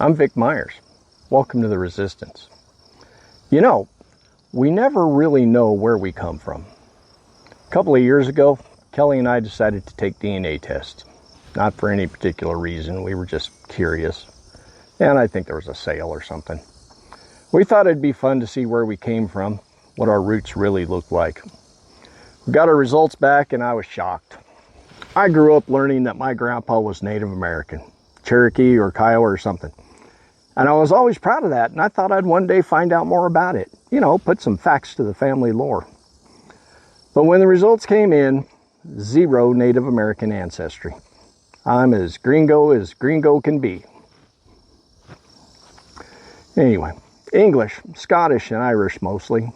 I'm Vic Myers. Welcome to the Resistance. You know, we never really know where we come from. A couple of years ago, Kelly and I decided to take DNA tests. Not for any particular reason, we were just curious. And I think there was a sale or something. We thought it'd be fun to see where we came from, what our roots really looked like. We got our results back and I was shocked. I grew up learning that my grandpa was Native American, Cherokee or Kiowa or something. And I was always proud of that, and I thought I'd one day find out more about it. You know, put some facts to the family lore. But when the results came in, 0 Native American ancestry. I'm as gringo can be. Anyway, English, Scottish, and Irish mostly,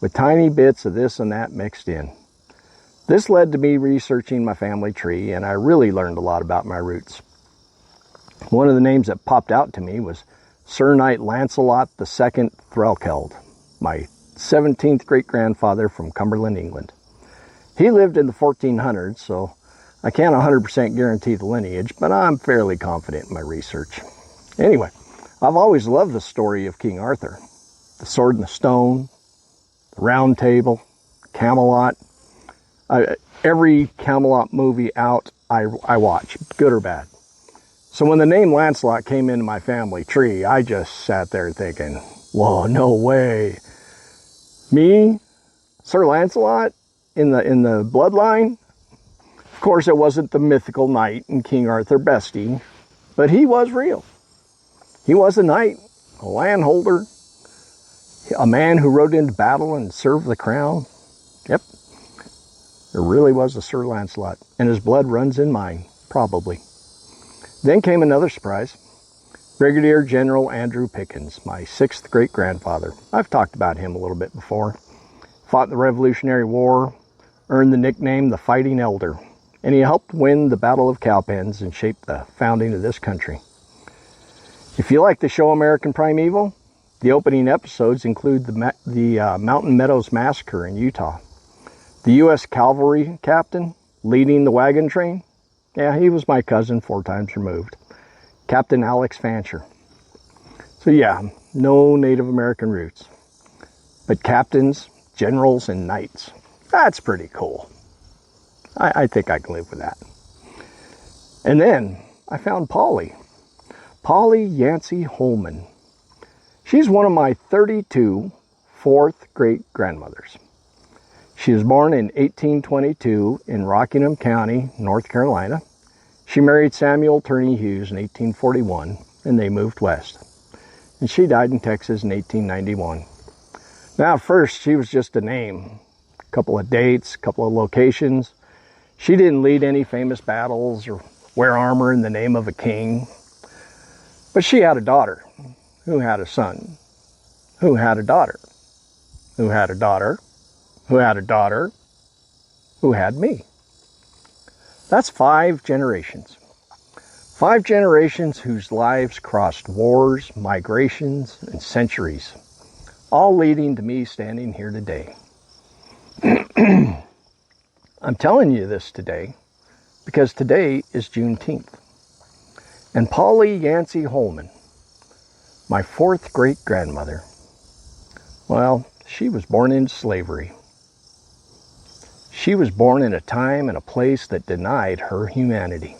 with tiny bits of this and that mixed in. This led to me researching my family tree, and I really learned a lot about my roots. One of the names that popped out to me was Sir Knight Lancelot II Threlkeld, my 17th great-grandfather from Cumberland, England. He lived in the 1400s, so I can't 100% guarantee the lineage, but I'm fairly confident in my research. Anyway, I've always loved the story of King Arthur. The Sword and the Stone, the Round Table, Camelot. Every Camelot movie out, I watch, good or bad. So when the name Lancelot came into my family tree, I just sat there thinking, whoa, no way. Me, Sir Lancelot, in the bloodline? Of course, it wasn't the mythical knight and King Arthur bestie, but he was real. He was a knight, a landholder, a man who rode into battle and served the crown. Yep, there really was a Sir Lancelot, and his blood runs in mine, probably. Then came another surprise. Brigadier General Andrew Pickens, my 6th great-grandfather. I've talked about him a little bit before. Fought in the Revolutionary War, earned the nickname the Fighting Elder, and he helped win the Battle of Cowpens and shape the founding of this country. If you like the show American Primeval, the opening episodes include the Mountain Meadows Massacre in Utah. The U.S. Cavalry captain leading the wagon train. Yeah, he was my cousin 4 times removed. Captain Alex Fancher. So yeah, no Native American roots. But captains, generals, and knights. That's pretty cool. I think I can live with that. And then I found Polly Yancey Holman. She's one of my 32 fourth great-grandmothers. She was born in 1822 in Rockingham County, North Carolina. She married Samuel Turney Hughes in 1841, and they moved west. And she died in Texas in 1891. Now, at first, she was just a name. A couple of dates, a couple of locations. She didn't lead any famous battles or wear armor in the name of a king. But she had a daughter who had a son, who had a daughter, who had a daughter, who had a daughter, who had me. That's 5 generations. 5 generations whose lives crossed wars, migrations, and centuries, all leading to me standing here today. I'm telling you this today because today is Juneteenth. And Polly Yancey Holman, my 4th great-grandmother, well, she was born into slavery. She was born in a time and a place that denied her humanity.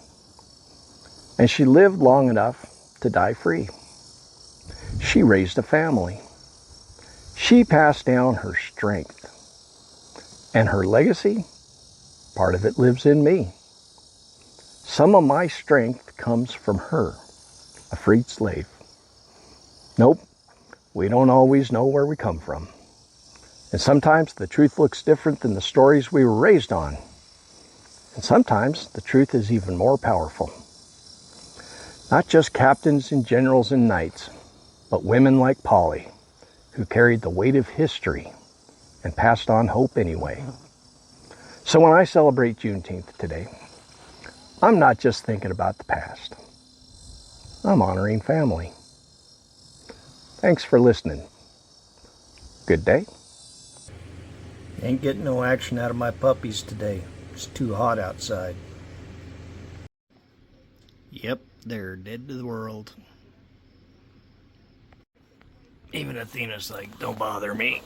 And she lived long enough to die free. She raised a family. She passed down her strength. And her legacy, part of it lives in me. Some of my strength comes from her, a freed slave. Nope, we don't always know where we come from. And sometimes the truth looks different than the stories we were raised on. And sometimes the truth is even more powerful. Not just captains and generals and knights, but women like Polly, who carried the weight of history and passed on hope anyway. So when I celebrate Juneteenth today, I'm not just thinking about the past. I'm honoring family. Thanks for listening. Good day. Ain't getting no action out of my puppies today. It's too hot outside. Yep, they're dead to the world. Even Athena's like, don't bother me.